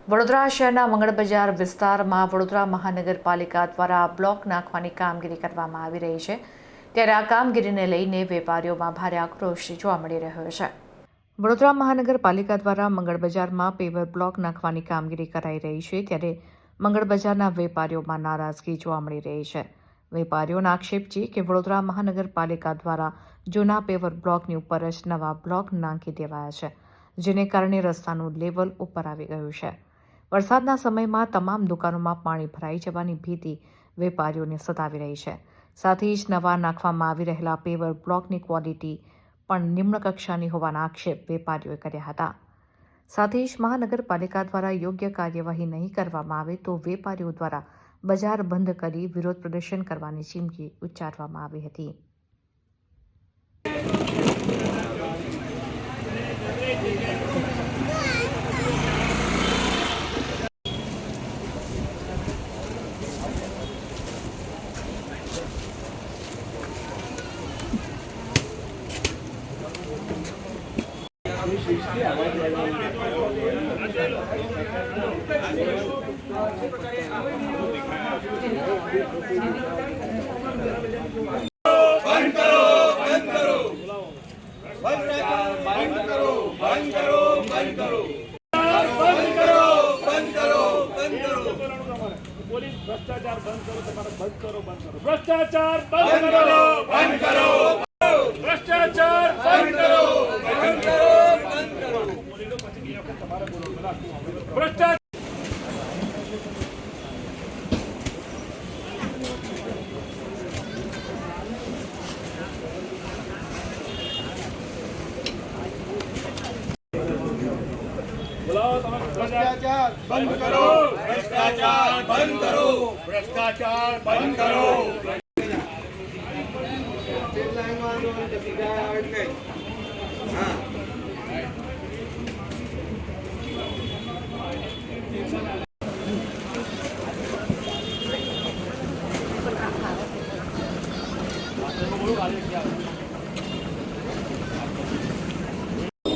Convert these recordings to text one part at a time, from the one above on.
વડોદરા શહેરના મંગળ બજાર વિસ્તારમાં વડોદરા મહાનગરપાલિકા દ્વારા બ્લોક નાખવાની કામગીરી કરવામાં આવી રહી છે, ત્યારે આ કામગીરીને લઈને વેપારીઓમાં ભારે આક્રોશ જોવા મળી રહ્યો છે। વડોદરા મહાનગરપાલિકા દ્વારા મંગળ બજારમાં પેવર બ્લોક નાખવાની કામગીરી કરાઈ રહી છે, ત્યારે મંગળ બજારના વેપારીઓમાં નારાજગી જોવા મળી રહી છે। વેપારીઓનો આક્ષેપ છે કે વડોદરા મહાનગરપાલિકા દ્વારા જૂના પેવર બ્લોકની ઉપર જ નવા બ્લોક નાખી દેવાયા છે, જેને કારણે રસ્તાનું લેવલ ઉપર આવી ગયું છે। વરસાદના સમયમાં તમામ દુકાનોમાં પાણી ભરાઈ જવાની ભીતિ વેપારીઓને સતાવી રહી છે। સાથે જ નવા નાખવામાં આવી રહેલા પેવર બ્લોકની ક્વોલિટી પણ નિમ્ન કક્ષાની હોવાના આક્ષેપ વેપારીઓએ કર્યા હતા। સાથે જ મહાનગરપાલિકા દ્વારા યોગ્ય કાર્યવાહી નહીં કરવામાં આવે તો વેપારીઓ દ્વારા બજાર બંધ કરી વિરોધ પ્રદર્શન કરવાની ચીમકી ઉચ્ચારવામાં આવી હતી। पुलिस भ्रष्टाचार बंद करो, तुम्हारा बंद करो, बंद करो, भ्रष्टाचार बंद करो, बंद करो, भ्रष्टाचार बंद करो, बंद करो, बंद करो, भ्रष्टाचार। भ्रष्टाचार बंद करो, भ्रष्टाचार बंद करो, भ्रष्टाचार बंद करो।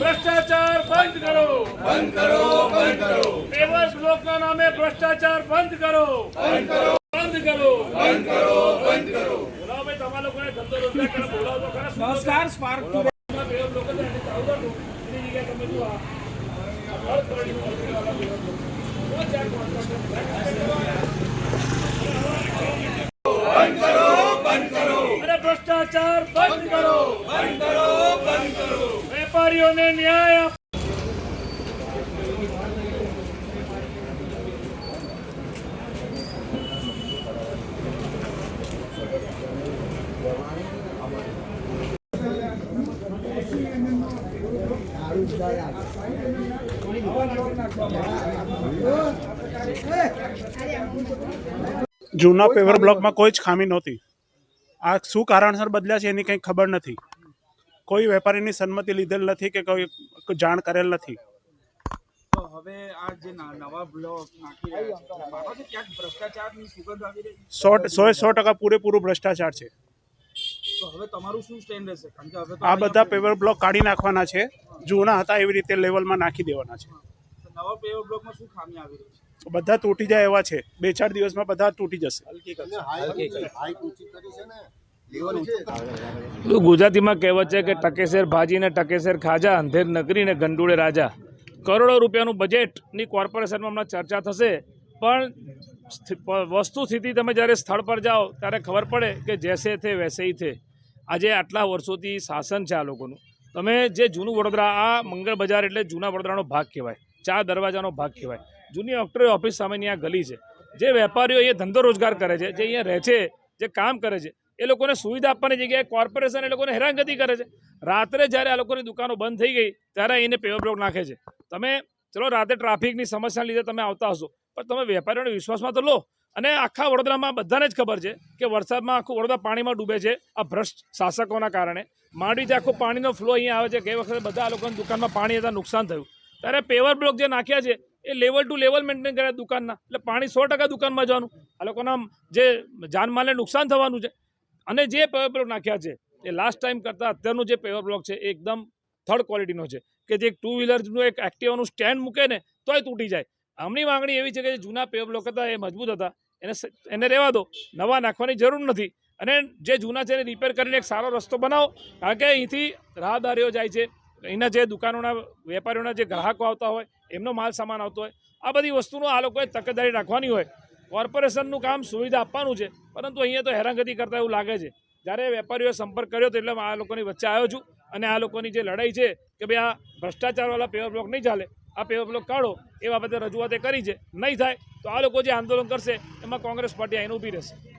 भ्रष्टाचार बंद करो, बंद करो, बंद करो, पेवर ब्लॉक का नाम है भ्रष्टाचार बंद करो, बंद करो, बंद करो, बंद करो, बंद करो। बोलाओ भाई, तुम्हारे लोगों ने धंधो रोजगार कर बोलाओ तो करा। नमस्कार स्पार्क टू पेवर ब्लॉक का रहने चाहूँगा तो इतनी जगह कम तो हर तरह की वाला पेवर ब्लॉक बहुत चार बंद करो, बंद करो, अरे भ्रष्टाचार बंद करो, बंद करो, बंद करो। व्यापारियों ने न्याय જૂના પેવર બ્લોકમાં કોઈ જ ખામી નહોતી। આ શું કારણસર બદલ્યા છે એની કંઈ ખબર નથી। કોઈ વેપારીની સંમતિ લીધેલ નથી કે કોઈ જાણ કરેલ નથી। તો હવે આ જે નવા બ્લોક નાખી રહ્યા છે માનો છે ક્યાંક ભ્રષ્ટાચારની સુગંધ આવી રહી છે। 100% પૂરેપૂરું ભ્રષ્ટાચાર છે। તો હવે તમારું શું સ્ટેન્ડ રહેશે? કારણ કે હવે તો આ બધા પેવર બ્લોક કાઢી નાખવાના છે, જૂના હતા એવી રીતે લેવલમાં નાખી દેવાના છે। નવા પેવર બ્લોકમાં શું ખામી આવી રહી છે? બધા તૂટી જાય એવા છે, 2-4 દિવસમાં બધા તૂટી જશે। ગુજરાતીમાં કહેવત છે કે ટકેસર ભાજી ને ટકેસર ખાજા, અંધેર નગરી ને ગંડુળે રાજા। કરોડો રૂપિયાનું બજેટની કોર્પોરેશનમાં હમણાં ચર્ચા થશે, પણ વસ્તુ સ્થિતિ તમે જ્યારે સ્થળ પર જાઓ ત્યારે ખબર પડે કે જૈસે થે વૈસે હી થે। આજે આટલા વર્ષોથી શાસન છે આ લોકોનું। તમે જે જૂનું વડોદરા, આ મંગળ બજાર એટલે જૂના વડોદરાનો ભાગ કહેવાય, 4 દરવાજાનો ભાગ કહેવાય। જૂની ઓક્ટરી ઓફિસ સામેની આ ગલી છે। જે વેપારીઓ એ ધંધો રોજગાર કરે છે, જે અહીંયા રહે છે, જે કામ કરે છે, એ લોકોને સુવિધા આપવાની જગ્યાએ કોર્પોરેશન એ લોકોને હેરાનગતિ કરે છે। રાત્રે જ્યારે આ લોકોની દુકાનો બંધ થઈ ગઈ ત્યારે એને પેવર બ્લોક નાખે છે। તમે ચલો રાતે ટ્રાફિકની સમસ્યાના લીધે તમે આવતા હશો, પણ તમે વેપારીઓના વિશ્વાસમાં તો લો। અને આખા વડોદરામાં બધાને જ ખબર છે કે વરસાદમાં આખું વડોદરા પાણીમાં ડૂબે છે આ ભ્રષ્ટ શાસકોના કારણે। માંડવીથી આખો પાણીનો ફ્લો અહીંયા આવે છે। ગઈ વખતે બધા આ લોકોની દુકાનમાં પાણી હતા, નુકસાન થયું। ત્યારે પેવર બ્લોક જે નાખ્યા છે એ લેવલ ટુ લેવલ મેન્ટેન કર્યા દુકાનના, એટલે પાણી 100% દુકાનમાં જવાનું। આ લોકોના જે જાનમાલને નુકસાન થવાનું છે। અને જે પેવર બ્લોક નાખ્યા છે એ લાસ્ટ ટાઈમ કરતાં અત્યારનું જે પેવર બ્લોક છે એ એકદમ થર્ડ ક્વોલિટીનો છે, કે જે 2 વ્હીલરનું એક એક્ટિવાનું સ્ટેન્ડ મૂકે ને તોય તૂટી જાય। આમની માંગણી એવી છે કે જે જૂના પેવર બ્લોક હતા એ મજબૂત હતા, એને રહેવા દો, નવા નાખવાની જરૂર નથી. અને જે જૂના છે એને રિપેર કરીને એક સારો રસ્તો બનાવો, કારણ કે અહીંથી રાહદારીઓ જાય છે, અહીંના જે દુકાનોના વેપારીઓના જે ગ્રાહકો આવતા હોય એમનો માલ સામાન આવતો હોય, આ બધી વસ્તુનો આ લોકોએ તકેદારી રાખવાની હોય. કોર્પોરેશનનું કામ સુવિધા આપવાનું છે, પરંતુ અહીંયા તો હેરાનગતિ કરતા એવું લાગે છે. જ્યારે વેપારીઓએ સંપર્ક કર્યો તો એટલે આ લોકોની વચ્ચે આવ્યો છું, અને આ લોકોની જે લડાઈ છે કે ભાઈ આ ભ્રષ્ટાચારવાળા પેવર બ્લોક નહીં ચાલે, આ પેવર બ્લોક કાઢો, એ બાબતે રજૂઆતે કરી છે. નહીં થાય તો આ લોકો જે આંદોલન કરશે એમાં કોંગ્રેસ પાર્ટી આવીને ઊભી રહેશે.